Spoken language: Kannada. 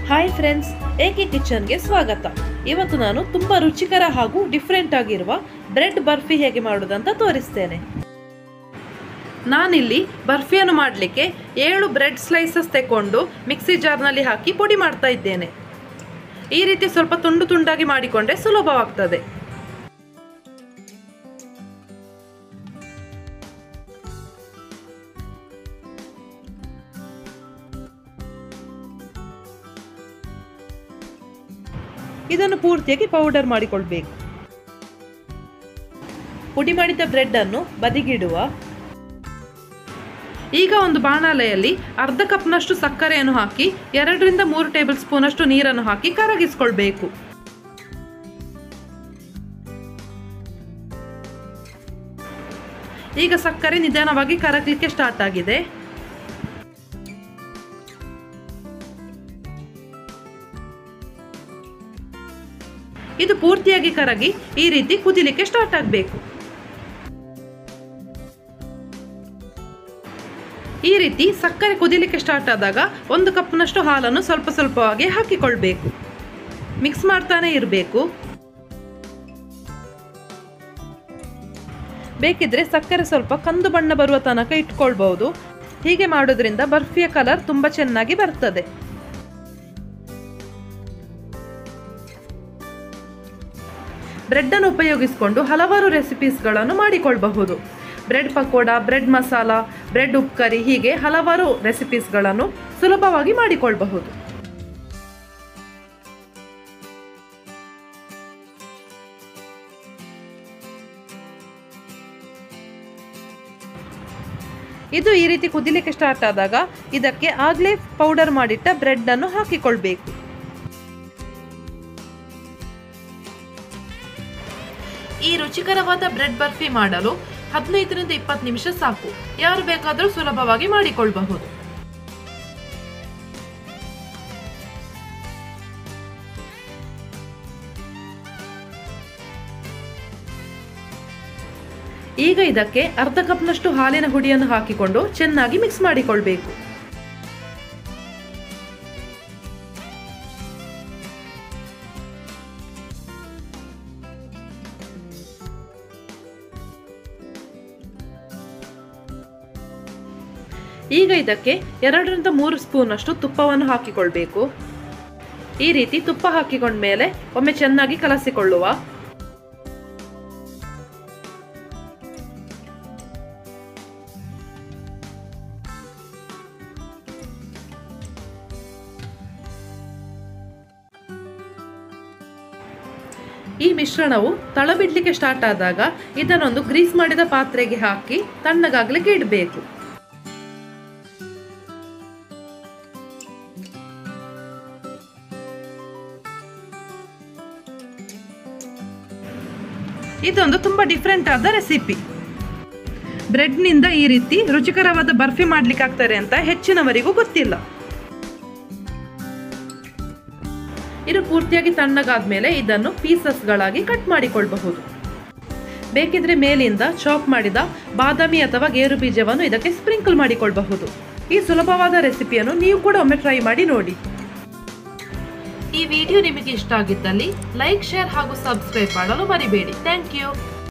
ಹಾಯ್ ಫ್ರೆಂಡ್ಸ್, ಏಕೆ ಕಿಚನ್ಗೆ ಸ್ವಾಗತ. ಇವತ್ತು ನಾನು ತುಂಬ ರುಚಿಕರ ಹಾಗೂ ಡಿಫ್ರೆಂಟ್ ಆಗಿರುವ ಬ್ರೆಡ್ ಬರ್ಫಿ ಹೇಗೆ ಮಾಡೋದಂತ ತೋರಿಸ್ತೇನೆ. ನಾನಿಲ್ಲಿ ಬರ್ಫಿಯನ್ನು ಮಾಡಲಿಕ್ಕೆ 7 ಬ್ರೆಡ್ ಸ್ಲೈಸಸ್ ತೆಕೊಂಡು ಮಿಕ್ಸಿ ಜಾರ್ನಲ್ಲಿ ಹಾಕಿ ಪುಡಿ ಮಾಡ್ತಾ ಇದ್ದೇನೆ. ಈ ರೀತಿ ಸ್ವಲ್ಪ ತುಂಡು ತುಂಡಾಗಿ ಮಾಡಿಕೊಂಡ್ರೆ ಸುಲಭವಾಗ್ತದೆ. ಇದನ್ನು ಪೂರ್ತಿಯಾಗಿ ಪೌಡರ್ ಮಾಡಿಕೊಳ್ಬೇಕು. ಪುಡಿ ಮಾಡಿದ ಬ್ರೆಡ್ ಅನ್ನು ಬದಿಗಿಡುವ. ಈಗ ಒಂದು ಬಾಣಲೆಯಲ್ಲಿ ಅರ್ಧ ಕಪ್ನಷ್ಟು ಸಕ್ಕರೆಯನ್ನು ಹಾಕಿ 2 ರಿಂದ 3 ಟೇಬಲ್ ಸ್ಪೂನ್ ಅಷ್ಟು ನೀರನ್ನು ಹಾಕಿ ಕರಗಿಸಿಕೊಳ್ಬೇಕು. ಈಗ ಸಕ್ಕರೆ ನಿಧಾನವಾಗಿ ಕರಗಲಿಕ್ಕೆ ಸ್ಟಾರ್ಟ್ ಆಗಿದೆ. ಇದು ಪೂರ್ತಿಯಾಗಿ ಕರಗಿ ಈ ರೀತಿ ಕುದಿಲಿಕ್ಕೆ ಸ್ಟಾರ್ಟ್ ಆಗಬೇಕು. ಈ ರೀತಿ ಸಕ್ಕರೆ ಕುದಿಲಿಕ್ಕೆ ಸ್ಟಾರ್ಟ್ ಆದಾಗ 1 ಕಪ್ನಷ್ಟು ಹಾಲನ್ನು ಸ್ವಲ್ಪ ಸ್ವಲ್ಪವಾಗಿ ಹಾಕಿಕೊಳ್ಬೇಕು. ಮಿಕ್ಸ್ ಮಾಡ್ತಾನೆ ಇರಬೇಕು. ಬೇಕಿದ್ರೆ ಸಕ್ಕರೆ ಸ್ವಲ್ಪ ಕಂದು ಬಣ್ಣ ಬರುವ ತನಕ ಇಟ್ಕೊಳ್ಬಹುದು. ಹೀಗೆ ಮಾಡೋದ್ರಿಂದ ಬರ್ಫಿಯ ಕಲರ್ ತುಂಬಾ ಚೆನ್ನಾಗಿ ಬರ್ತದೆ. ಬ್ರೆಡ್ ಅನ್ನು ಉಪಯೋಗಿಸಿಕೊಂಡು ಹಲವಾರು ರೆಸಿಪೀಸ್ಗಳನ್ನು ಮಾಡಿಕೊಳ್ಳಬಹುದು. Bread pakoda, bread masala, bread upkari, ಹೀಗೆ ಹಲವಾರು ರೆಸಿಪೀಸ್ಗಳನ್ನು ಸುಲಭವಾಗಿ ಮಾಡಿಕೊಳ್ಳಬಹುದು. ಇದು ಈ ರೀತಿ ಕುದಿಲಿಕ್ಕೆ ಸ್ಟಾರ್ಟ್ ಆದಾಗ ಇದಕ್ಕೆ ಆಗಲೇ ಪೌಡರ್ ಮಾಡಿಟ್ಟ ಬ್ರೆಡ್ ಅನ್ನು ಹಾಕಿಕೊಳ್ಬೇಕು. ಈ ರುಚಿಕರವಾದ ಬ್ರೆಡ್ ಬರ್ಫಿ ಮಾಡಲು 15 ರಿಂದ 20 ನಿಮಿಷ ಸಾಕು. ಯಾರು ಬೇಕಾದರೂ ಸುಲಭವಾಗಿ ಮಾಡಿಕೊಳ್ಳಬಹುದು. ಈಗ ಇದಕ್ಕೆ ಅರ್ಧ ಕಪ್ನಷ್ಟು ಹಾಲಿನ ಹುಡಿಯನ್ನು ಹಾಕಿಕೊಂಡು ಚೆನ್ನಾಗಿ ಮಿಕ್ಸ್ ಮಾಡಿಕೊಳ್ಬೇಕು. ಈಗ ಇದಕ್ಕೆ 2 ರಿಂದ 3 ಸ್ಪೂನ್ ಅಷ್ಟು ತುಪ್ಪವನ್ನು ಹಾಕಿಕೊಳ್ಬೇಕು. ಈ ರೀತಿ ತುಪ್ಪ ಹಾಕಿಕೊಂಡ ಮೇಲೆ ಒಮ್ಮೆ ಚೆನ್ನಾಗಿ ಕಲಸಿಕೊಳ್ಳುವ. ಈ ಮಿಶ್ರಣವು ತಳ ಬಿಡ್ಲಿಕ್ಕೆ ಸ್ಟಾರ್ಟ್ ಆದಾಗ ಇದನ್ನೊಂದು ಗ್ರೀಸ್ ಮಾಡಿದ ಪಾತ್ರೆಗೆ ಹಾಕಿ ತಣ್ಣಗಾಗ್ಲಿಕ್ಕೆ ಇಡಬೇಕು. ಇದೊಂದು ತುಂಬಾ ಡಿಫ್ರೆಂಟ್ ಆದ ರೆಸಿಪಿ. ಬ್ರೆಡ್ ನಿಂದ ಈ ರೀತಿ ರುಚಿಕರವಾದ ಬರ್ಫಿ ಮಾಡ್ಲಿಕ್ಕೆ ಆಗ್ತಾರೆ ಅಂತ ಹೆಚ್ಚಿನವರಿಗೂ ಗೊತ್ತಿಲ್ಲ. ಇದು ಪೂರ್ತಿಯಾಗಿ ತಣ್ಣಗಾದ್ಮೇಲೆ ಇದನ್ನು ಪೀಸಸ್ಗಳಾಗಿ ಕಟ್ ಮಾಡಿಕೊಳ್ಳಬಹುದು. ಬೇಕಿದ್ರೆ ಮೇಲಿಂದ ಚಾಪ್ ಮಾಡಿದ ಬಾದಾಮಿ ಅಥವಾ ಗೇರು ಬೀಜವನ್ನು ಇದಕ್ಕೆ ಸ್ಪ್ರಿಂಕಲ್ ಮಾಡಿಕೊಳ್ಳಬಹುದು. ಈ ಸುಲಭವಾದ ರೆಸಿಪಿಯನ್ನು ನೀವು ಕೂಡ ಒಮ್ಮೆ ಟ್ರೈ ಮಾಡಿ ನೋಡಿ. ಈ ವಿಡಿಯೋ ನಿಮಗೆ ಇಷ್ಟ ಆಗಿದ್ದಲ್ಲಿ ಲೈಕ್, ಶೇರ್ ಹಾಗೂ ಸಬ್ಸ್ಕ್ರೈಬ್ ಮಾಡಲು ಮರಿಬೇಡಿ. Thank you.